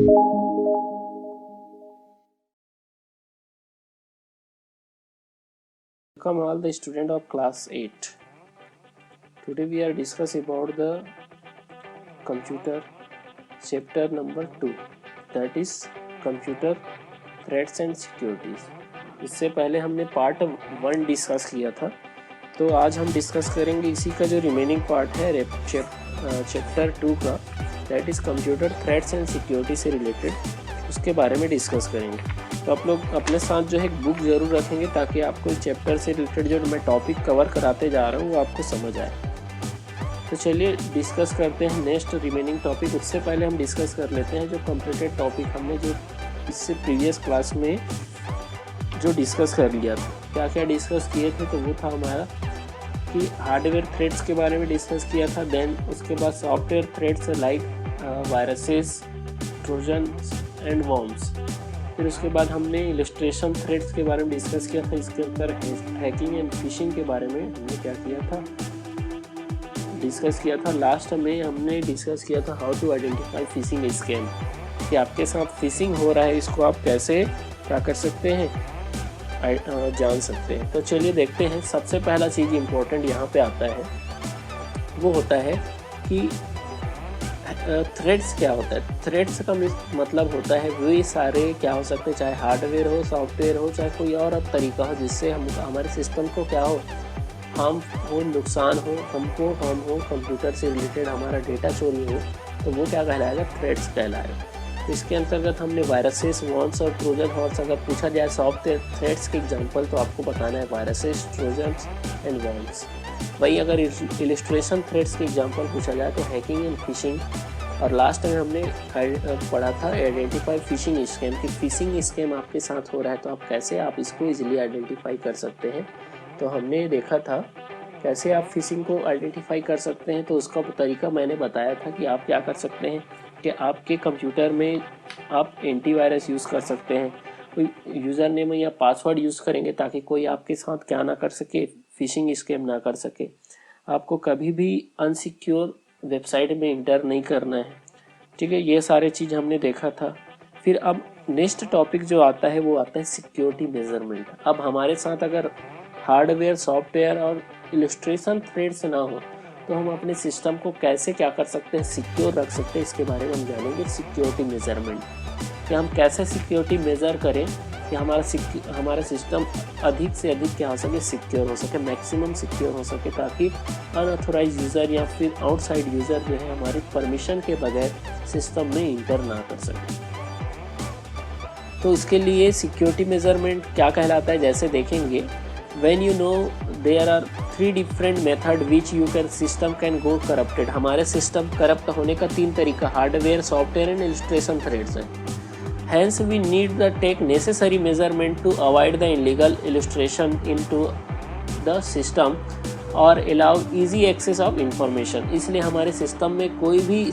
Welcome all the student of class 8. Today we are discuss about the computer chapter number 2, that is computer threats and securities. इससे पहले हमने part 1 discuss किया था, तो आज हम डिस्कस करेंगे इसी का जो रिमेनिंग पार्ट है चैप्टर 2 का, that is computer threats and security से रिलेटेड, उसके बारे में डिस्कस करेंगे। तो आप लोग अपने साथ जो है एक बुक ज़रूर रखेंगे ताकि आपको चैप्टर से रिलेटेड जो मैं टॉपिक कवर कराते जा रहा हूँ वो आपको समझ आए। तो चलिए डिस्कस करते हैं नेक्स्ट रिमेनिंग टॉपिक। उससे पहले हम डिस्कस कर लेते हैं जो कंप्लीटेड टॉपिक हमने जो इससे प्रीवियस क्लास में जो डिस्कस कर लिया था। क्या क्या डिस्कस किए थे, तो वो था हमारा कि हार्डवेयर थ्रेट्स के बारे में डिस्कस किया था, देन उसके बाद software threats like viruses, Trojan and worms. फिर उसके बाद हमने इलस्ट्रेशन थ्रेड्स के बारे में डिस्कस किया था। इसके अंदर हैकिंग एंड फिशिंग के बारे में हमने क्या किया था, डिस्कस किया था। लास्ट में हमने डिस्कस किया था how to identify phishing scam, कि आपके साथ फिशिंग हो रहा है, इसको आप कैसे क्या कर सकते हैं, जान सकते हैं। तो चलिए देखते हैं। सबसे पहला चीज़ इम्पोर्टेंट यहाँ पे आता है, वो होता है कि थ्रेड्स क्या होता है। थ्रेड्स का मतलब होता है वे सारे क्या हो सकते हैं, चाहे हार्डवेयर हो, सॉफ्टवेयर हो, चाहे कोई और तरीका हो जिससे हम हमारे सिस्टम को क्या हो, हार्म हो, नुकसान हो, हमको हार्म हो, कंप्यूटर से रिलेटेड हमारा डेटा चोरी हो, तो वो क्या कहलाएगा, थ्रेड्स कहलाएगा। तो इसके अंतर्गत हमने वायरसेस, वॉर्म्स और ट्रोजन हॉर्स, अगर पूछा जाए सॉफ्टवेयर थ्रेड्स के एग्जांपल, तो आपको बताना है वायरसेस, ट्रोजन्स एंड वॉर्म्स। वही अगर इलस्ट्रेशन थ्रेड्स के एग्जांपल पूछा जाए तो हैकिंग एंड फिशिंग। और लास्ट में हमने पढ़ा था आइडेंटिफाई फिशिंग स्कैम, कि फिशिंग स्कैम आपके साथ हो रहा है तो आप कैसे आप इसको इजीली आइडेंटिफाई कर सकते हैं। तो हमने देखा था कैसे आप फिशिंग को आइडेंटिफाई कर सकते हैं। तो उसका तरीका मैंने बताया था कि आप क्या कर सकते हैं कि आपके कंप्यूटर में आप एंटीवायरस यूज़ कर सकते हैं, कोई यूज़र नेम या पासवर्ड यूज़ करेंगे ताकि कोई आपके साथ क्या ना कर सके, फिशिंग स्कैम ना कर सके। आपको कभी भी अनसिक्योर वेबसाइट में इंटर नहीं करना है, ठीक है। ये सारे चीज़ हमने देखा था। फिर अब नेक्स्ट टॉपिक जो आता है वो आता है सिक्योरिटी मेजरमेंट। अब हमारे साथ अगर हार्डवेयर, सॉफ्टवेयर और इलस्ट्रेशन थ्रेड्स ना हो तो हम अपने सिस्टम को कैसे क्या कर सकते हैं, सिक्योर रख सकते हैं। इसके बारे में हम जानेंगे सिक्योरिटी मेजरमेंट, कि हम कैसे सिक्योरिटी मेजर करें कि हमारा सिस्टम अधिक से अधिक क्या हो सके, सिक्योर हो सके, मैक्सिमम सिक्योर हो सके, ताकि अनऑथोराइज यूज़र या फिर आउटसाइड यूज़र जो है हमारी परमिशन के बगैर सिस्टम में इंटर ना कर सके। तो इसके लिए सिक्योरिटी मेजरमेंट क्या कहलाता है, जैसे देखेंगे, when you know there are 3 different method which you can system can go corrupted. हमारे सिस्टम करप्ट होने का 3 तरीका hardware, software and illustration threads है। Hence, we need to take necessary measurement to avoid the illegal illustration into the system or allow easy access of information। इसलिए हमारे system में कोई भी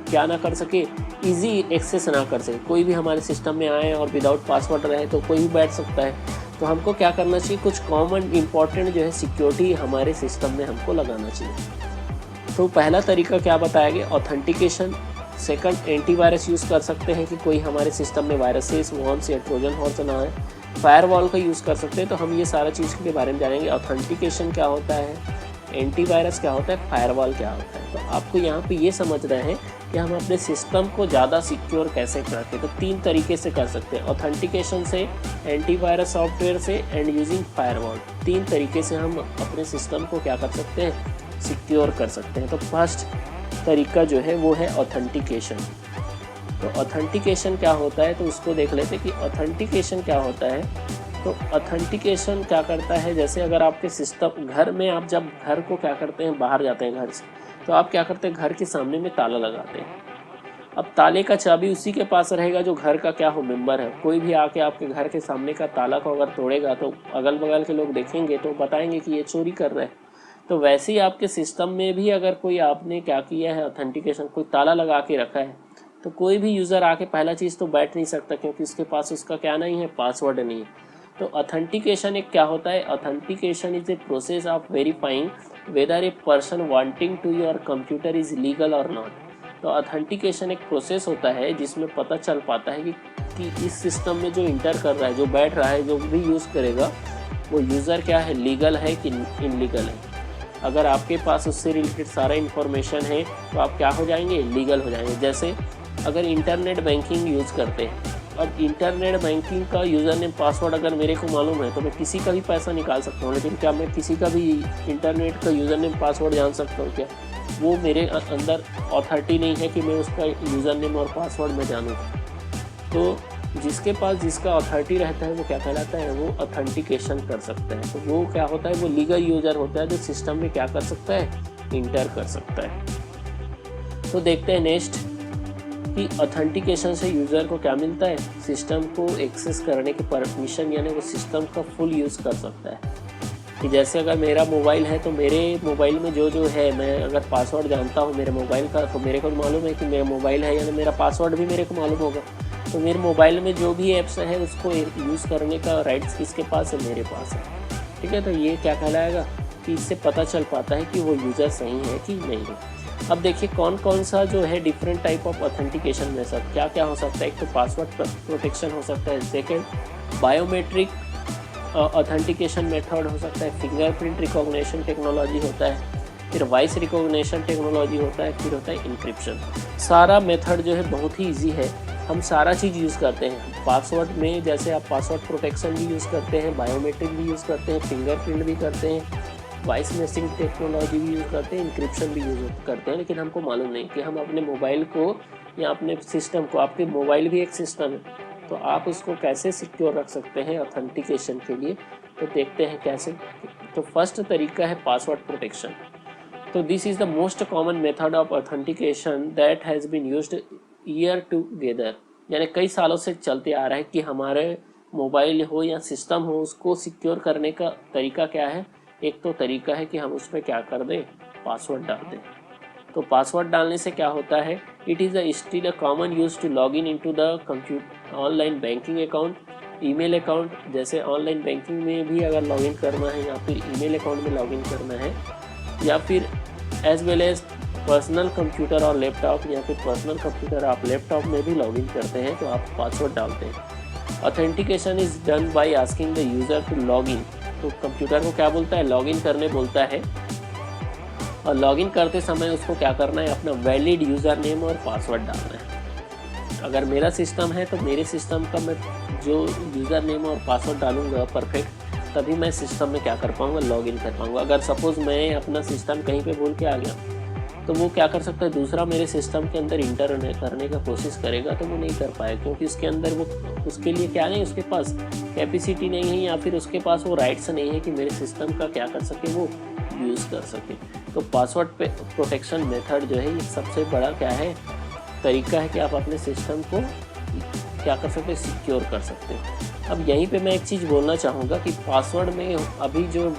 क्या ना कर सके, easy access ना कर सके। कोई भी हमारे सिस्टम में आए और विदाउट पासवर्ड रहे तो कोई भी बैठ सकता है। तो हमको क्या करना चाहिए, कुछ कॉमन इंपॉर्टेंट जो है सिक्योरिटी हमारे सिस्टम में हमको लगाना चाहिए। तो पहला तरीका क्या बताया गया, ऑथेंटिकेशन। सेकंड, एंटीवायरस यूज़ कर सकते हैं कि कोई हमारे सिस्टम में वायरसेस, वॉर्म्स या ट्रोजन हॉर्स ना आए। फायरवॉल का यूज़ कर सकते हैं। तो हम ये सारा चीज़ के बारे में जानेंगे। ऑथेंटिकेशन क्या होता है, एंटीवायरस क्या होता है, फायरवॉल क्या होता है। तो आपको यहाँ पे ये समझना है कि हम अपने सिस्टम को ज़्यादा सिक्योर कैसे रखें। तो 3 तरीके से कर सकते हैं, ऑथेंटिकेशन से, एंटीवायरस सॉफ्टवेयर से एंड यूजिंग फायरवॉल। 3 तरीके से हम अपने सिस्टम को क्या कर सकते हैं, सिक्योर कर सकते हैं। तो फर्स्ट तरीका जो है वो है ऑथेंटिकेशन। तो ऑथेंटिकेशन क्या होता है, तो उसको देख लेते हैं कि ऑथेंटिकेशन क्या होता है। तो ऑथेंटिकेशन क्या करता है, जैसे अगर आपके सिस्टम घर में, आप जब घर को क्या करते हैं, बाहर जाते हैं घर से, तो आप क्या करते हैं, घर के सामने में ताला लगाते हैं। अब ताले का चाबी उसी के पास रहेगा जो घर का क्या हो, मेंबर है। कोई भी आके आपके घर के सामने का ताला को अगर तोड़ेगा तो अगल बगल के लोग देखेंगे तो बताएंगे कि ये चोरी कर रहे हैं। तो वैसे ही आपके सिस्टम में भी अगर कोई आपने क्या किया है, ऑथेंटिकेशन, कोई ताला लगा के रखा है, तो कोई भी यूज़र आके पहला चीज़ तो बैठ नहीं सकता, क्योंकि उसके पास उसका क्या नहीं है, पासवर्ड नहीं है। तो ऑथेंटिकेशन एक क्या होता है, authentication is a process of verifying whether a person wanting to your computer is legal और नॉट। तो ऑथेंटिकेशन एक प्रोसेस होता है जिसमें पता चल पाता है कि इस सिस्टम में जो इंटर कर रहा है, जो बैठ रहा है, जो भी यूज़ करेगा, वो यूज़र क्या है, लीगल है कि इनलीगल है। अगर आपके पास उससे रिलेटेड सारा इन्फॉर्मेशन है तो आप क्या हो जाएंगे, लीगल हो जाएंगे। जैसे अगर इंटरनेट बैंकिंग यूज़ करते हैं, अब इंटरनेट बैंकिंग का यूज़र नेम पासवर्ड अगर मेरे को मालूम है तो मैं किसी का भी पैसा निकाल सकता हूँ, लेकिन क्या मैं किसी का भी इंटरनेट का यूज़र नेम पासवर्ड जान सकता हूँ क्या? वो मेरे अंदर अथॉरिटी नहीं है कि मैं उसका यूज़र नेम और पासवर्ड मैं जानूँ। तो जिसके पास जिसका अथॉरिटी रहता है वो क्या कहलाता है, वो ऑथेंटिकेशन कर सकता है। तो वो क्या होता है, वो लीगल यूज़र होता है जो सिस्टम में क्या कर सकता है, इंटर कर सकता है। तो देखते हैं नेक्स्ट कि ऑथेंटिकेशन से यूज़र को क्या मिलता है, सिस्टम को एक्सेस करने की परमिशन, यानी वो सिस्टम का फुल यूज़ कर सकता है। कि जैसे अगर मेरा मोबाइल है तो मेरे मोबाइल में जो जो है, मैं अगर पासवर्ड जानता हूँ मेरे मोबाइल का, तो मेरे को मालूम है कि मेरा मोबाइल है, यानी मेरा पासवर्ड भी मेरे को मालूम होगा। तो मेरे मोबाइल में जो भी ऐप्स है उसको यूज़ करने का राइट्स किसके पास है, मेरे पास है। ठीक है, तो ये क्या कहलाएगा कि इससे पता चल पाता है कि वो यूज़र सही है कि नहीं है। अब देखिए कौन कौन सा जो है different type of authentication method क्या क्या हो सकता है। एक तो पासवर्ड प्रोटेक्शन हो सकता है, सेकेंड बायोमेट्रिक ऑथेंटिकेशन मेथड हो सकता है, फिंगरप्रिंट रिकॉग्निशन टेक्नोलॉजी होता है, फिर वॉइस रिकॉग्निशन टेक्नोलॉजी होता है, फिर होता है इंक्रिप्शन। सारा मेथड जो है बहुत ही ईजी है, हम सारा चीज़ यूज़ करते हैं। पासवर्ड में जैसे आप पासवर्ड प्रोटेक्शन भी यूज़ करते हैं, बायोमेट्रिक भी यूज़ करते हैं, फिंगरप्रिंट भी करते हैं, वॉइस मैचिंग टेक्नोलॉजी भी यूज़ करते हैं, इंक्रिप्शन भी यूज़ करते हैं। लेकिन हमको मालूम नहीं कि हम अपने मोबाइल को या अपने सिस्टम को, आपके मोबाइल भी एक सिस्टम है, तो आप उसको कैसे सिक्योर रख सकते हैं ऑथेंटिकेशन के लिए। तो देखते हैं कैसे। तो फर्स्ट तरीका है पासवर्ड प्रोटेक्शन। तो this is the most common method of authentication that has been used year together, यानी कई सालों से चलते आ रहा है कि हमारे मोबाइल हो या सिस्टम हो, उसको सिक्योर करने का तरीका क्या है। एक तो तरीका है कि हम उसमें क्या कर दें, पासवर्ड डाल दें। तो पासवर्ड डालने से क्या होता है, it is still a common use to log in to the computer online banking account, email account. जैसे ऑनलाइन बैंकिंग में भी अगर लॉग इन करना है या फिर ईमेल अकाउंट में लॉग इन करना है, या फिर as well as personal computer और लैपटॉप, या फिर पर्सनल कंप्यूटर आप लैपटॉप में भी लॉग इन करते हैं तो आप पासवर्ड डालते हैं। Authentication is done by asking the user to log in. तो कंप्यूटर को क्या बोलता है, लॉग इन करने बोलता है, और लॉगिन करते समय उसको क्या करना है, अपना वैलिड यूज़र नेम और पासवर्ड डालना है। अगर मेरा सिस्टम है तो मेरे सिस्टम का मैं जो यूज़र नेम और पासवर्ड डालूंगा परफेक्ट, तभी मैं सिस्टम में क्या कर पाऊंगा, लॉगिन कर पाऊंगा। अगर सपोज़ मैं अपना सिस्टम कहीं पे भूल के आ गया तो वो क्या कर सकता है, दूसरा मेरे सिस्टम के अंदर इंटर करने का कोशिश करेगा तो वो नहीं कर पाएगा, क्योंकि उसके अंदर वो उसके लिए क्या नहीं, उसके पास कैपेसिटी नहीं है, या फिर उसके पास वो राइट्स नहीं है कि मेरे सिस्टम का क्या कर सके, वो यूज़ कर सके। तो पासवर्ड प्रोटेक्शन मेथड जो है ये सबसे बड़ा क्या है, तरीका है कि आप अपने सिस्टम को क्या कर सकते हैं, सिक्योर कर सकते हैं। अब यहीं पे मैं एक चीज़ बोलना चाहूँगा कि पासवर्ड में अभी जो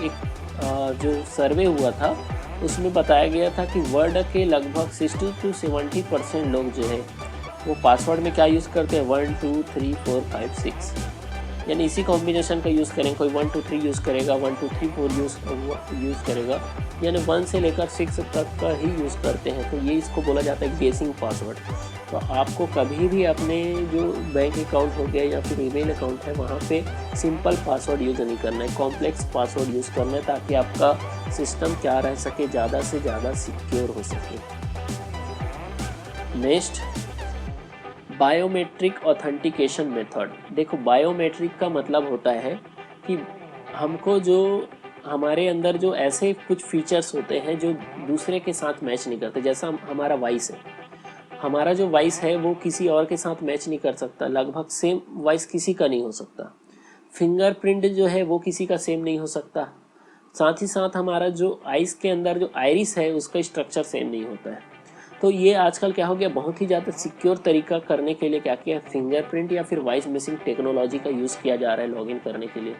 एक जो सर्वे हुआ था उसमें बताया गया था कि वर्ल्ड के लगभग 60 to 70% लोग जो है वो पासवर्ड में क्या यूज़ करते हैं, 1 2 3 4 5 6, यानी इसी कॉम्बिनेशन का यूज़ करेंगे। कोई 1 2 3 यूज़ करेगा, 1 2 3 4 यूज़ करेगा, यानी 1 से लेकर 6 तक का ही यूज़ करते हैं। तो ये इसको बोला जाता है गेसिंग पासवर्ड। तो आपको कभी भी अपने जो बैंक अकाउंट हो गया या फिर ईमेल अकाउंट है वहाँ पे सिंपल पासवर्ड यूज़ नहीं करना है, कॉम्प्लेक्स पासवर्ड यूज़ करना है, ताकि आपका सिस्टम क्या रह सके, ज़्यादा से ज़्यादा सिक्योर हो सके। Next, biometric authentication method. देखो बायोमेट्रिक का मतलब होता है कि हमको जो हमारे अंदर जो ऐसे कुछ फीचर्स होते हैं जो दूसरे के साथ मैच नहीं करते। जैसा हमारा वॉइस है, हमारा जो वॉइस है वो किसी और के साथ मैच नहीं कर सकता, लगभग सेम वॉइस किसी का नहीं हो सकता। फिंगरप्रिंट जो है वो किसी का सेम नहीं हो सकता। साथ ही साथ हमारा जो आइज़ के अंदर जो आइरिस है उसका स्ट्रक्चर सेम नहीं होता है। तो ये आजकल क्या हो गया, बहुत ही ज़्यादा सिक्योर तरीका करने के लिए क्या किया, फिंगरप्रिंट या फिर वॉइस मिसिंग टेक्नोलॉजी का यूज़ किया जा रहा है लॉगिन करने के लिए।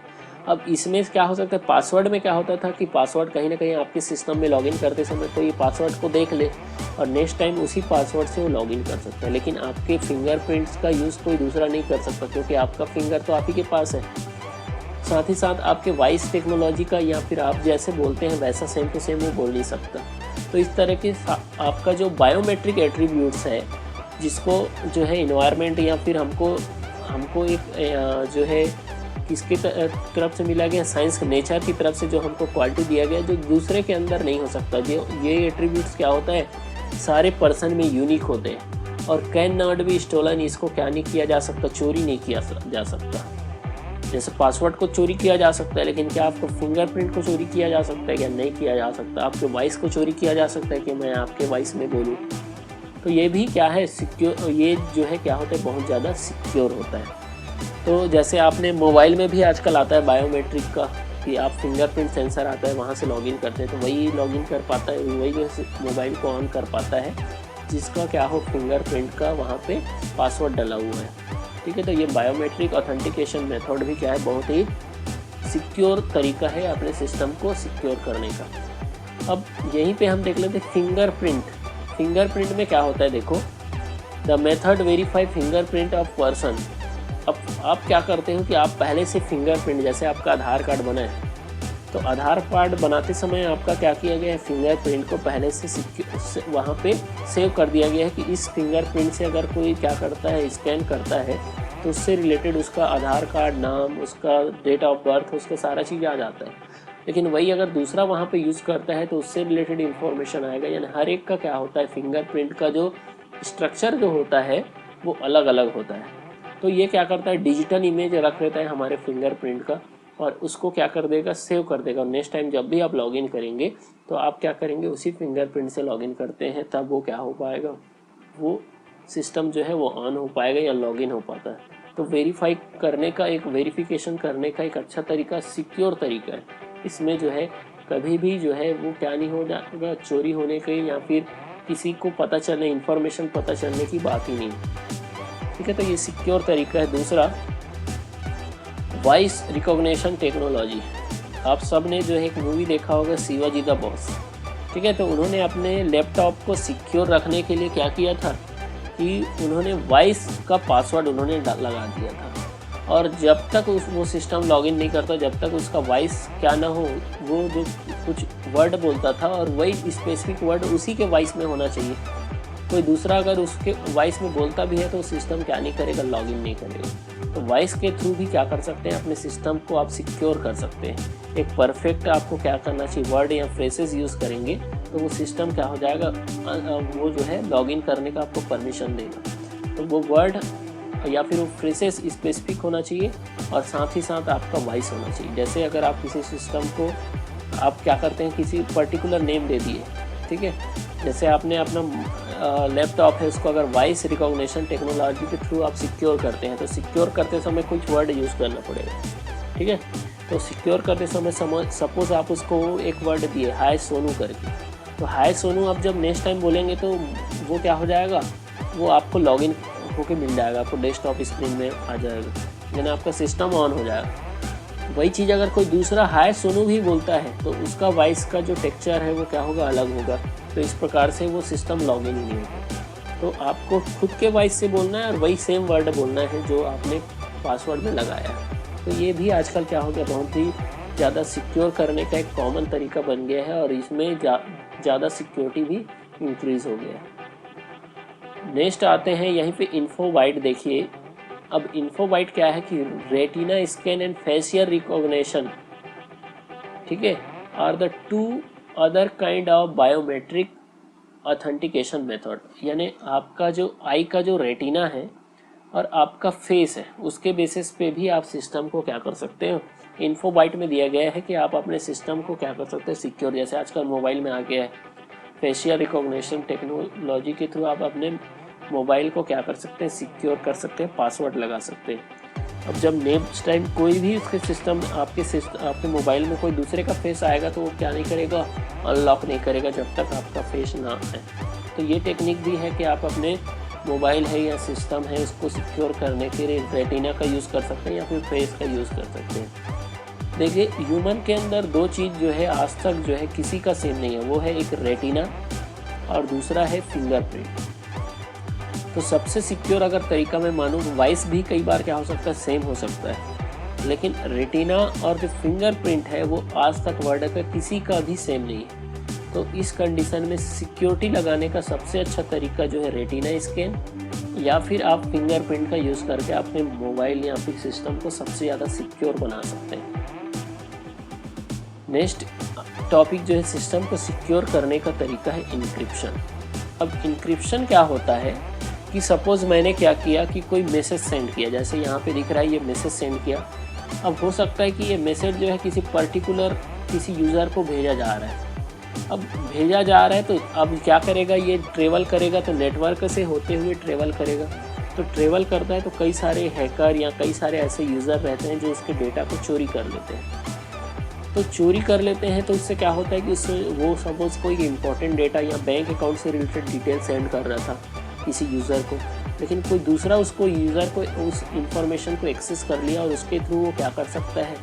अब इसमें क्या हो सकता है, पासवर्ड में क्या होता था कि पासवर्ड कहीं ना कहीं आपके सिस्टम में लॉगिन करते समय कोई पासवर्ड को देख ले और नेक्स्ट टाइम उसी पासवर्ड से वो लॉगिन कर सकता है, लेकिन आपके फिंगरप्रिंट्स का यूज़ कोई दूसरा नहीं कर सकता, क्योंकि आपका फिंगर तो आप ही के पास है। साथ ही साथ आपके वॉइस टेक्नोलॉजी का या फिर आप जैसे बोलते हैं वैसा सेम टू सेम वो बोल नहीं सकता। तो तो इस तरह के आपका जो बायोमेट्रिक एट्रीब्यूट्स है, जिसको जो है इन्वायरमेंट या फिर हमको एक जो है किसकी तरफ से मिला गया, साइंस नेचर की तरफ से जो हमको क्वालिटी दिया गया, जो दूसरे के अंदर नहीं हो सकता। ये एट्रीब्यूट्स क्या होता है, सारे पर्सन में यूनिक होते हैं और कैन नॉट बी स्टोलन, इसको क्या नहीं किया जा सकता, चोरी नहीं किया जा सकता। जैसे पासवर्ड को चोरी किया जा सकता है, लेकिन क्या आपको फिंगरप्रिंट को चोरी किया जा सकता है, क्या नहीं किया जा सकता। आपके वॉइस को चोरी किया जा सकता है कि मैं आपके वॉइस में बोलूँ, तो ये भी क्या है, सिक्योर, ये जो है क्या होता है, बहुत ज़्यादा सिक्योर होता है। तो जैसे आपने मोबाइल में भी आजकल आता है बायोमेट्रिक का, कि आप फिंगरप्रिंट सेंसर आता है वहाँ से लॉगिन करते हैं, तो वही लॉगिन कर पाता है, वही जो मोबाइल को ऑन कर पाता है जिसका क्या हो, फिंगरप्रिंट का वहाँ पे पासवर्ड डला हुआ है। ठीक है, तो ये बायोमेट्रिक ऑथेंटिकेशन मेथड भी क्या है, बहुत ही सिक्योर तरीका है अपने सिस्टम को सिक्योर करने का। अब यहीं पे हम देख लेते हैं फिंगरप्रिंट। फिंगरप्रिंट में क्या होता है, देखो, the method verify fingerprint of person. अब आप क्या करते हो कि आप पहले से फिंगरप्रिंट, जैसे आपका आधार कार्ड बना है, तो आधार कार्ड बनाते समय आपका क्या किया गया है, फिंगरप्रिंट को पहले से वहाँ पे सेव कर दिया गया है कि इस फिंगरप्रिंट से अगर कोई क्या करता है, स्कैन करता है, तो उससे रिलेटेड उसका आधार कार्ड नाम, उसका डेट ऑफ बर्थ, उसका सारा चीज़ आ जाता है। लेकिन वही अगर दूसरा वहाँ पे यूज़ करता है तो उससे रिलेटेड इन्फॉर्मेशन आएगा। यानी हर एक का क्या होता है, फिंगरप्रिंट का जो स्ट्रक्चर जो होता है वो अलग अलग होता है। तो ये क्या करता है, डिजिटल इमेज रख लेता है हमारे फिंगरप्रिंट का और उसको क्या कर देगा, सेव कर देगा। नेक्स्ट टाइम जब भी आप लॉगिन करेंगे तो आप क्या करेंगे, उसी फिंगरप्रिंट से लॉगिन करते हैं, तब वो क्या हो पाएगा, वो सिस्टम जो है वो ऑन हो पाएगा या लॉगिन हो पाता है। तो वेरीफाई करने का, एक वेरिफिकेशन करने का एक अच्छा तरीका, सिक्योर तरीका है। इसमें जो है कभी भी जो है वो क्या नहीं हो जाएगा, चोरी होने की या फिर किसी को पता चलने, इंफॉर्मेशन पता चलने की बात ही नहीं। ठीक है, तो ये सिक्योर तरीका है। दूसरा, वॉइस रिकॉग्निशन टेक्नोलॉजी। आप सब ने जो है एक मूवी देखा होगा, शिवाजी द बॉस। ठीक है, तो उन्होंने अपने लैपटॉप को सिक्योर रखने के लिए क्या किया था कि उन्होंने वॉइस का पासवर्ड उन्होंने लगा दिया था, और जब तक वो सिस्टम लॉगिन नहीं करता, जब तक उसका वॉइस क्या ना हो, वो जो कुछ वर्ड बोलता था और वही स्पेसिफिक वर्ड उसी के वॉइस में होना चाहिए। कोई दूसरा अगर उसके वॉइस में बोलता भी है तो सिस्टम क्या नहीं करेगा, लॉगिन नहीं करेगा। तो वॉइस के थ्रू भी क्या कर सकते हैं, अपने सिस्टम को आप सिक्योर कर सकते हैं। एक परफेक्ट आपको क्या करना चाहिए, वर्ड या फ्रेसेस यूज़ करेंगे तो वो सिस्टम क्या हो जाएगा, वो जो है लॉगिन करने का आपको परमिशन देगा। तो वो वर्ड या फिर वो फ्रेसेस स्पेसिफिक होना चाहिए और साथ ही साथ आपका वॉइस होना चाहिए। जैसे अगर आप किसी सिस्टम को आप क्या करते हैं, किसी पर्टिकुलर नेम दे दिए, ठीक है, जैसे आपने अपना लैपटॉप है, उसको अगर वॉइस रिकॉग्निशन टेक्नोलॉजी के थ्रू आप सिक्योर करते हैं तो सिक्योर करते समय कुछ वर्ड यूज़ करना पड़ेगा। ठीक है, तो सिक्योर करते समय सपोज आप उसको एक वर्ड दिए, हाय सोनू करके, तो हाय सोनू आप जब नेक्स्ट टाइम बोलेंगे तो वो क्या हो जाएगा, वो आपको लॉगिन होके मिल जाएगा, आपको डेस्कटॉप स्क्रीन में आ जाएगा, यानी आपका सिस्टम ऑन हो जाएगा। वही चीज़ अगर कोई दूसरा हाय सोनू भी बोलता है तो उसका वॉइस का जो टेक्सचर है वो क्या होगा, अलग होगा। तो इस प्रकार से वो सिस्टम लॉगिन ही नहीं होगा। तो आपको खुद के वॉइस से बोलना है और वही सेम वर्ड बोलना है जो आपने पासवर्ड में लगाया है। तो ये भी आजकल क्या हो गया, बहुत ही ज़्यादा सिक्योर करने का एक कॉमन तरीका बन गया है और इसमें ज़्यादा सिक्योरिटी भी इंक्रीज़ हो गया है। नेक्स्ट आते हैं यहीं पे इन्फोबाइट। देखिए, अब इन्फोबाइट क्या है कि retina scan and facial recognition, ठीक है, are the two other kind of biometric authentication method. यानी आपका जो आई का जो रेटिना है और आपका फेस है, उसके बेसिस पे भी आप सिस्टम को क्या कर सकते हो, इन्फोबाइट में दिया गया है कि आप अपने सिस्टम को क्या कर सकते हैं, सिक्योर। जैसे आजकल मोबाइल में आ गया है फेशियल रिकॉग्निशन टेक्नोलॉजी के थ्रू आप अपने मोबाइल को क्या कर सकते हैं, सिक्योर कर सकते हैं, पासवर्ड लगा सकते हैं। अब जब नेक्स्ट टाइम कोई भी उसके सिस्टम आपके मोबाइल में कोई दूसरे का फेस आएगा तो वो क्या नहीं करेगा, अनलॉक नहीं करेगा जब तक आपका फेस ना आए। तो ये टेक्निक भी है कि आप अपने मोबाइल है या सिस्टम है उसको सिक्योर करने के लिए रेटिना का यूज़ कर सकते हैं या फिर फेस का यूज़ कर सकते हैं। देखिए, ह्यूमन के अंदर दो चीज़ जो है आज तक जो है किसी का सेम नहीं है, वो है एक रेटिना और दूसरा है फिंगरप्रिंट। तो सबसे सिक्योर अगर तरीका मैं मानूँ, वॉइस भी कई बार क्या हो सकता है, सेम हो सकता है, लेकिन रेटिना और जो फिंगरप्रिंट है वो आज तक वर्ल्ड का किसी का भी सेम नहीं है। तो इस कंडीशन में सिक्योरिटी लगाने का सबसे अच्छा तरीका जो है रेटिना स्कैन, या फिर आप फिंगरप्रिंट का यूज़ करके अपने मोबाइल या फिर सिस्टम को सबसे ज़्यादा सिक्योर बना सकते हैं। नेक्स्ट टॉपिक जो है सिस्टम को सिक्योर करने का तरीका है इंक्रिप्शन। अब इंक्रिप्शन क्या होता है कि सपोज़ मैंने क्या किया कि कोई मैसेज सेंड किया, जैसे यहाँ पे दिख रहा है ये मैसेज सेंड किया। अब हो सकता है कि ये मैसेज जो है किसी पर्टिकुलर किसी यूज़र को भेजा जा रहा है। अब भेजा जा रहा है तो अब क्या करेगा, ये ट्रेवल करेगा तो नेटवर्क से होते हुए ट्रेवल करेगा। तो ट्रेवल करता है तो कई सारे हैकर या कई सारे ऐसे यूज़र रहते हैं जो उसके डेटा को चोरी कर लेते हैं। तो चोरी कर लेते हैं तो इससे क्या होता है कि उससे वो सपोज़ कोई इंपॉर्टेंट डेटा या बैंक अकाउंट से रिलेटेड डिटेल सेंड कर रहा था किसी यूज़र को, लेकिन कोई दूसरा उसको यूज़र को उस इंफॉर्मेशन को एक्सेस कर लिया और उसके थ्रू वो क्या कर सकता है,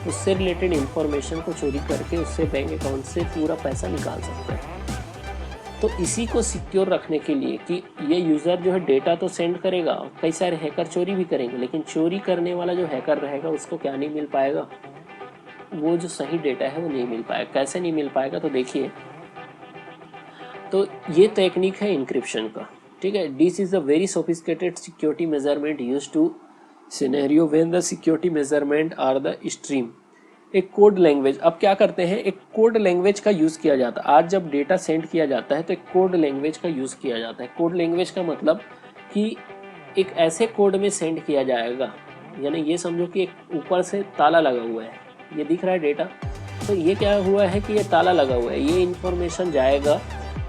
उससे रिलेटेड इंफॉर्मेशन को चोरी करके उससे बैंक अकाउंट से पूरा पैसा निकाल सकता है। तो इसी को सिक्योर रखने के लिए कि ये यूज़र जो है डेटा तो सेंड करेगा, कई सारे हैकर चोरी भी करेंगे, लेकिन चोरी करने वाला जो हैकर रहेगा उसको क्या नहीं मिल पाएगा, वो जो सही डेटा है वो नहीं मिल पाएगा। कैसे नहीं मिल पाएगा, तो देखिए, तो ये टेक्निक है इंक्रिप्शन का, ठीक है। This is a very sophisticated security measurement used to scenario when the security measurement are the extreme. एक कोड लैंग्वेज, अब क्या करते हैं, एक कोड लैंग्वेज का यूज़ किया जाता है। आज जब डेटा सेंड किया जाता है तो एक कोड लैंग्वेज का यूज़ किया जाता है। कोड लैंग्वेज का मतलब कि एक ऐसे कोड में सेंड किया जाएगा, यानी ये समझो कि एक ऊपर से ताला लगा हुआ है, ये दिख रहा है डेटा, तो ये क्या हुआ है कि ये ताला लगा हुआ है, ये इन्फॉर्मेशन जाएगा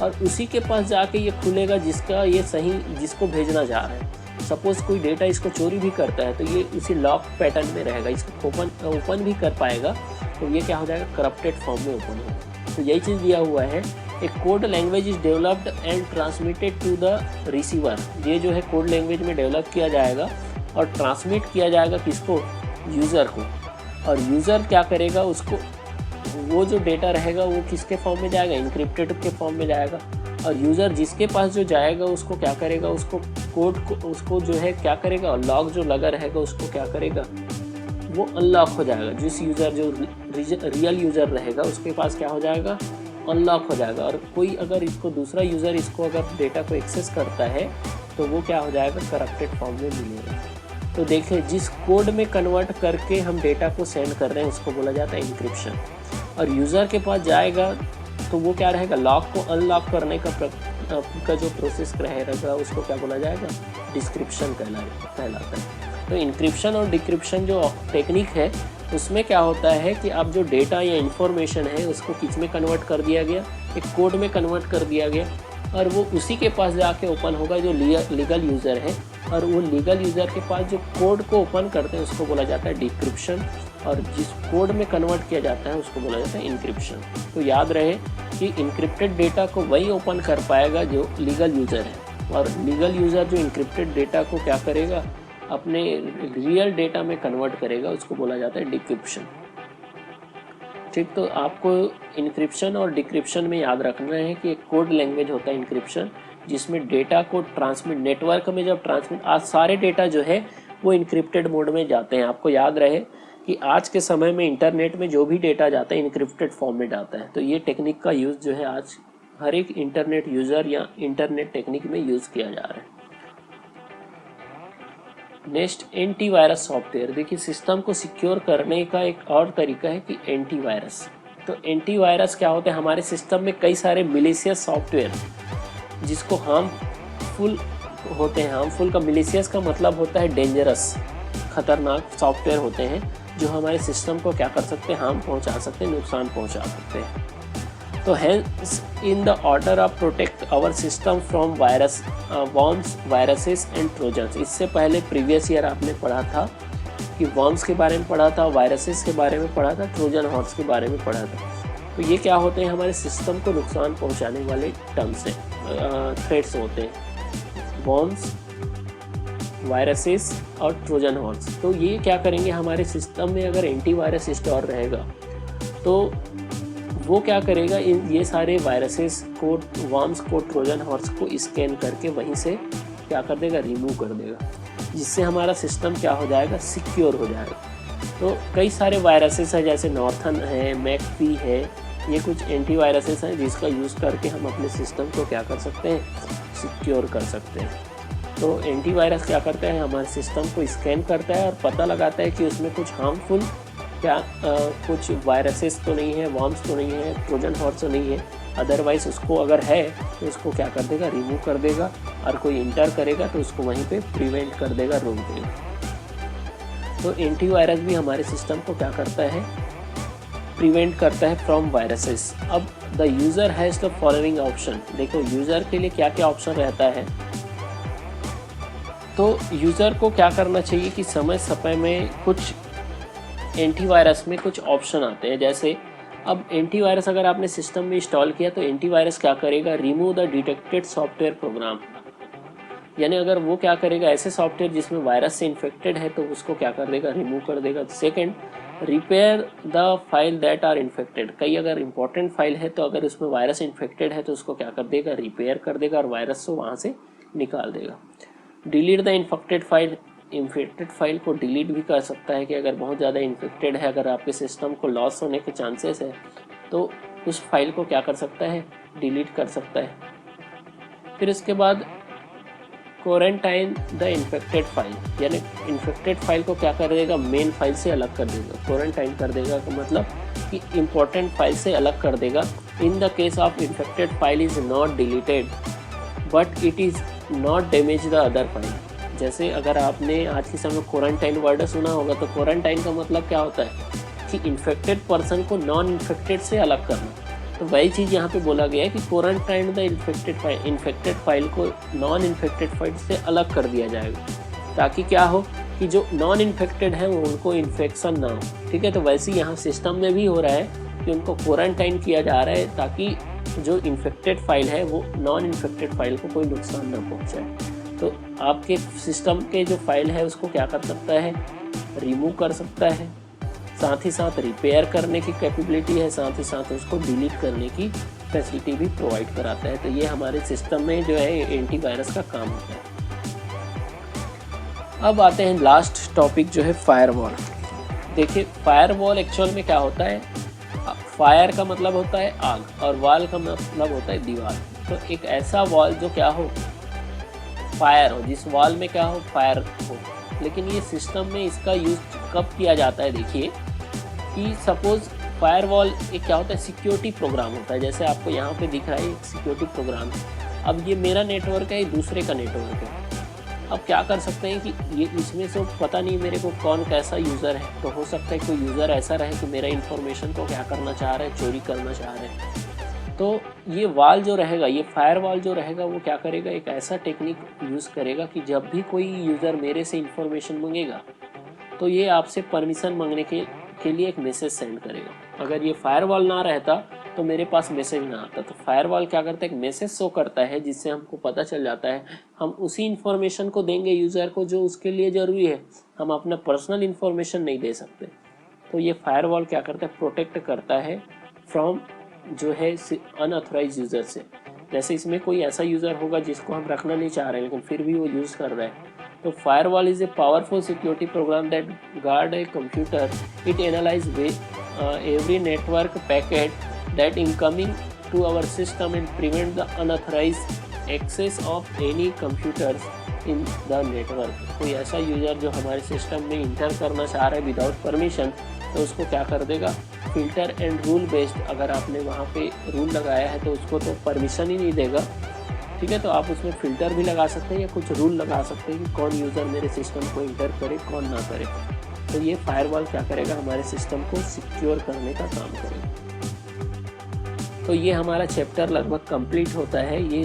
और उसी के पास जाके ये खुलेगा जिसका ये सही जिसको भेजना जा रहा है। सपोज़ कोई डेटा इसको चोरी भी करता है तो ये उसी लॉक पैटर्न में रहेगा, इसको ओपन भी कर पाएगा तो ये क्या हो जाएगा, करप्टेड फॉर्म में ओपन होगा। तो यही चीज़ दिया हुआ है, एक code language is developed and transmitted to the receiver. ये जो है कोड लैंग्वेज में डेवलप किया जाएगा और ट्रांसमिट किया जाएगा किसको, यूज़र को। और यूज़र क्या करेगा, उसको वो जो डेटा रहेगा वो किसके फॉर्म में जाएगा, इनक्रिप्टेड के फॉर्म में जाएगा। और यूज़र जिसके पास जो जाएगा उसको क्या करेगा, उसको कोड को उसको जो है क्या करेगा, लॉक जो लगा रहेगा उसको क्या करेगा, वो अनलॉक हो जाएगा। जिस यूज़र जो रियल यूज़र रहेगा उसके पास क्या हो जाएगा, अनलॉक हो जाएगा। और कोई अगर इसको दूसरा यूज़र इसको अगर डेटा को एक्सेस करता है तो वो क्या हो जाएगा, करप्टेड फॉर्म में मिलेगा। तो देखिए, जिस कोड में कन्वर्ट करके हम डेटा को सेंड कर रहे हैं उसको बोला जाता है इंक्रिप्शन। और यूज़र के पास जाएगा तो वो क्या रहेगा, लॉक को अनलॉक करने का जो प्रोसेस रहेगा उसको क्या बोला जाएगा, डिस्क्रिप्शन कहलाता है। तो इंक्रिप्शन और डिक्रिप्शन जो टेक्निक है उसमें क्या होता है कि आप जो डेटा या इन्फॉर्मेशन है उसको किस में कन्वर्ट कर दिया गया, एक कोड में कन्वर्ट कर दिया गया और वो उसी के पास जाके ओपन होगा जो लीगल यूज़र है। और वो लीगल यूज़र के पास जो कोड को ओपन करते हैं उसको बोला जाता है डिक्रिप्शन, और जिस कोड में कन्वर्ट किया जाता है उसको बोला जाता है इंक्रिप्शन। तो याद रहे कि इंक्रिप्टेड डेटा को वही ओपन कर पाएगा जो लीगल यूज़र है, और लीगल यूज़र जो इंक्रिप्टेड डेटा को क्या करेगा, अपने रियल डेटा में कन्वर्ट करेगा, उसको बोला जाता है डिक्रिप्शन। ठीक, तो आपको इंक्रिप्शन और डिक्रिप्शन में याद रखना है कि एक कोड लैंग्वेज होता है इंक्रिप्शन, जिसमें डेटा को ट्रांसमिट, नेटवर्क में जब ट्रांसमिट, आज सारे डेटा जो है वो इंक्रिप्टेड मोड में जाते हैं। आपको याद रहे कि आज के समय में इंटरनेट में जो भी डेटा जाता है इंक्रिप्टेड फॉर्म में जाता है। तो ये टेक्निक का यूज़ जो है आज हर एक इंटरनेट यूज़र या इंटरनेट टेक्निक में यूज़ किया जा रहा है। Next, antivirus software. देखिए, सिस्टम को सिक्योर करने का एक और तरीका है कि एंटीवायरस। तो एंटीवायरस क्या होता है, हमारे सिस्टम में कई सारे मिलीशियस सॉफ्टवेयर जिसको हार्मफुल होते हैं। हार्मफुल का, मिलीशियस का मतलब होता है डेंजरस, खतरनाक सॉफ्टवेयर होते हैं जो हमारे सिस्टम को क्या कर सकते हैं, हार्म पहुंचा सकते हैं, नुकसान पहुंचा सकते हैं। तो hence in the order of protect our system from virus, worms, viruses and trojans. इससे पहले प्रीवियस ईयर आपने पढ़ा था कि वॉर्म्स के बारे में पढ़ा था, वायरसेस के बारे में पढ़ा था, ट्रोजन हॉर्स के बारे में पढ़ा था। तो ये क्या होते हैं, हमारे सिस्टम को नुकसान पहुंचाने वाले टर्म्स हैं, थ्रेट्स होते हैं, वॉर्म्स, वायरसेस और ट्रोजन हॉर्स। तो ये क्या करेंगे, हमारे सिस्टम में अगर एंटीवायरस इंस्टॉल रहेगा तो वो क्या करेगा, इन ये सारे वायरसेस को, वॉर्म्स को, ट्रोजन हॉर्स को स्कैन करके वहीं से क्या कर देगा, रिमूव कर देगा, जिससे हमारा सिस्टम क्या हो जाएगा, सिक्योर हो जाएगा। तो कई सारे वायरसेस हैं, जैसे नॉर्थन है, मैकफी है, ये कुछ एंटीवायरसेस हैं जिसका यूज़ करके हम अपने सिस्टम को क्या कर सकते हैं, सिक्योर कर सकते हैं। तो एंटीवायरस क्या करता है, हमारे सिस्टम को स्कैन करता है और पता लगाता है कि उसमें कुछ हार्मफुल कुछ वायरसेस तो नहीं है, वर्म्स तो नहीं है, ट्रोजन हॉर्स तो नहीं है। अदरवाइज़ उसको अगर है तो उसको क्या कर देगा, रिमूव कर देगा, और कोई इंटर करेगा तो उसको वहीं पे प्रिवेंट कर देगा, रोक देगा। तो एंटीवायरस भी हमारे सिस्टम को क्या करता है, प्रिवेंट करता है फ्रॉम वायरसेस। अब the user has the following option. देखो यूज़र के लिए क्या क्या ऑप्शन रहता है। तो यूज़र को क्या करना चाहिए कि समय समय में कुछ एंटीवायरस में कुछ ऑप्शन आते हैं। जैसे अब एंटीवायरस अगर आपने सिस्टम में इंस्टॉल किया तो एंटीवायरस क्या करेगा, remove the detected software program. यानी अगर वो क्या करेगा, ऐसे सॉफ्टवेयर जिसमें वायरस से इन्फेक्टेड है तो उसको क्या कर देगा, रिमूव कर देगा। Second, repair the file that are infected. कई अगर इंपॉर्टेंट फाइल है तो अगर उसमें वायरस इन्फेक्टेड है तो उसको क्या कर देगा, रिपेयर कर देगा और वायरस को वहाँ से निकाल देगा। Delete the infected file. Infected file को डिलीट भी कर सकता है कि अगर बहुत ज़्यादा इन्फेक्टेड है, अगर आपके सिस्टम को लॉस होने के चांसेस है तो उस फाइल को क्या कर सकता है, डिलीट कर सकता है। फिर इसके बाद क्वारंटाइन द इन्फेक्टेड फाइल, यानी इन्फेक्टेड फाइल को क्या कर देगा, मेन फाइल से अलग कर देगा। क्वारंटाइन कर देगा का मतलब कि इम्पोर्टेंट फाइल से अलग कर देगा। In the case of infected file is not deleted but it is not damage the other file. जैसे अगर आपने आज के समय क्वारंटाइन वर्ड सुना होगा तो क्वारंटाइन का मतलब क्या होता है कि इन्फेक्टेड पर्सन को नॉन इन्फेक्टेड से अलग करना। तो वही चीज़ यहाँ पे बोला गया है कि क्वारंटाइन द इन्फेक्टेड फाइल को नॉन इन्फेक्टेड फाइल से अलग कर दिया जाएगा, ताकि क्या हो कि जो नॉन इन्फेक्टेड है वो उनको इन्फेक्शन ना हो। ठीक है, तो वैसे ही यहाँ सिस्टम में भी हो रहा है कि उनको क्वारंटाइन किया जा रहा है ताकि जो इन्फेक्टेड फाइल है वो नॉन इन्फेक्टेड फाइल को कोई नुकसान ना पहुँचाए। तो आपके सिस्टम के जो फाइल है उसको क्या कर सकता है, रिमूव कर सकता है, साथ ही साथ रिपेयर करने की कैपेबिलिटी है, साथ ही साथ उसको डिलीट करने की फैसिलिटी भी प्रोवाइड कराता है। तो ये हमारे सिस्टम में जो है एंटीवायरस का काम होता है। अब आते हैं लास्ट टॉपिक जो है फायरवॉल। देखिए फायरवॉल एक्चुअल में क्या होता है, फायर का मतलब होता है आग और वॉल का मतलब होता है दीवार। तो एक ऐसा वॉल जो क्या हो, फायर हो, जिस वॉल में क्या हो, फायर हो। लेकिन ये सिस्टम में इसका यूज कब किया जाता है, देखिए कि सपोज फायरवॉल एक क्या होता है, सिक्योरिटी प्रोग्राम होता है। जैसे आपको यहाँ पे दिख रहा है एक सिक्योरिटी प्रोग्राम है। अब ये मेरा नेटवर्क है, ये दूसरे का नेटवर्क है। अब क्या कर सकते हैं कि ये इसमें से पता नहीं मेरे को कौन कैसा यूज़र है, तो हो सकता है कोई यूज़र ऐसा रहे कि मेरा इन्फॉर्मेशन को क्या करना चाह रहा है, चोरी करना चाह रहे हैं। तो ये वॉल जो रहेगा, ये फायर वॉल जो रहेगा वो क्या करेगा, एक ऐसा टेक्निक यूज़ करेगा कि जब भी कोई यूज़र मेरे से इन्फॉर्मेशन मांगेगा तो ये आपसे परमिशन मांगने के लिए एक मैसेज सेंड करेगा। अगर ये फायर वॉल ना रहता तो मेरे पास मैसेज ना आता। तो फायर वॉल क्या करता है, एक मैसेज शो करता है जिससे हमको पता चल जाता है, हम उसी इन्फॉर्मेशन को देंगे यूज़र को जो उसके लिए ज़रूरी है, हम अपना पर्सनल इन्फॉर्मेशन नहीं दे सकते। तो ये फायर वॉल क्या करता है, प्रोटेक्ट करता है फ्रॉम जो है अनऑथराइज यूज़र से। जैसे इसमें कोई ऐसा यूज़र होगा जिसको हम रखना नहीं चाह रहे लेकिन फिर भी वो यूज़ कर रहा है। तो firewall is a powerful security program that guard a computer. It analyse every network packet that incoming to our system and prevent the unauthorise access of any computers in the network. कोई ऐसा user जो हमारे system में inter करना चाह रहा है without permission, तो उसको क्या कर देगा, फिल्टर एंड रूल बेस्ड। अगर आपने वहाँ पे रूल लगाया है तो उसको तो परमिशन ही नहीं देगा। ठीक है, तो आप उसमें फ़िल्टर भी लगा सकते हैं या कुछ रूल लगा सकते हैं कि कौन यूज़र मेरे सिस्टम को इंटर करे, कौन ना करे। तो ये फायरवॉल क्या करेगा, हमारे सिस्टम को सिक्योर करने का काम करेगा। तो ये हमारा चैप्टर लगभग कंप्लीट होता है। ये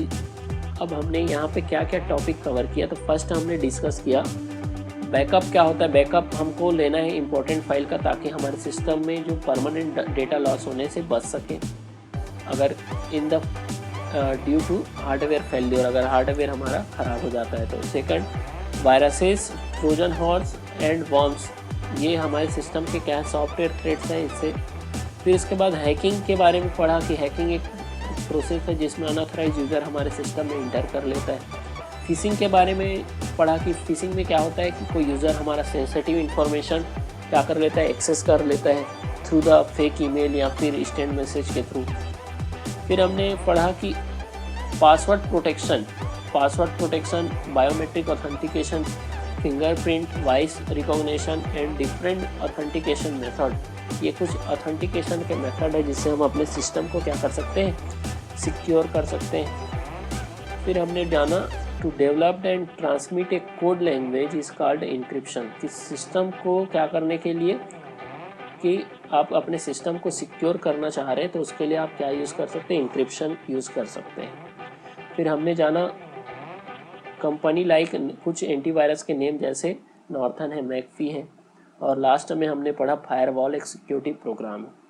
अब हमने यहाँ पे क्या क्या टॉपिक कवर किया। तो फर्स्ट हमने डिस्कस किया बैकअप क्या होता है। बैकअप हमको लेना है इंपॉर्टेंट फाइल का, ताकि हमारे सिस्टम में जो परमानेंट डेटा लॉस होने से बच सके अगर in the due to hardware failure, अगर हार्डवेयर हमारा ख़राब हो जाता है तो। Second, viruses, trojan horse and worms, ये हमारे सिस्टम के क्या सॉफ्टवेयर थ्रेट्स हैं इससे। फिर इसके बाद हैकिंग के बारे में पढ़ा कि हैकिंग एक प्रोसेस है जिसमें अनऑथराइज यूज़र हमारे सिस्टम में इंटर कर लेता है। फिशिंग के बारे में पढ़ा कि फिशिंग में क्या होता है कि कोई यूज़र हमारा सेंसिटिव इन्फॉर्मेशन क्या कर लेता है, एक्सेस कर लेता है। थ्रू द फेक ईमेल या फिर इंस्टेंट मैसेज के थ्रू। फिर हमने पढ़ा कि password protection, biometric authentication, fingerprint, voice recognition and different authentication method. ये कुछ ऑथेंटिकेशन के मेथड है जिससे हम अपने सिस्टम को क्या कर सकते हैं, सिक्योर कर सकते हैं। फिर हमने जाना to develop and transmit a code language is called encryption. कि सिस्टम को क्या करने के लिए कि आप अपने सिस्टम को सिक्योर करना चाह रहे हैं तो उसके लिए आप क्या यूज़ कर सकते हैं, इंक्रिप्शन यूज़ कर सकते हैं। फिर हमने जाना कंपनी लाइक कुछ एंटीवायरस के नेम जैसे नॉर्थन है, मैकफी है। और लास्ट में हमने पढ़ा फायरवॉल एक सिक्योरिटी प्रोग्राम है।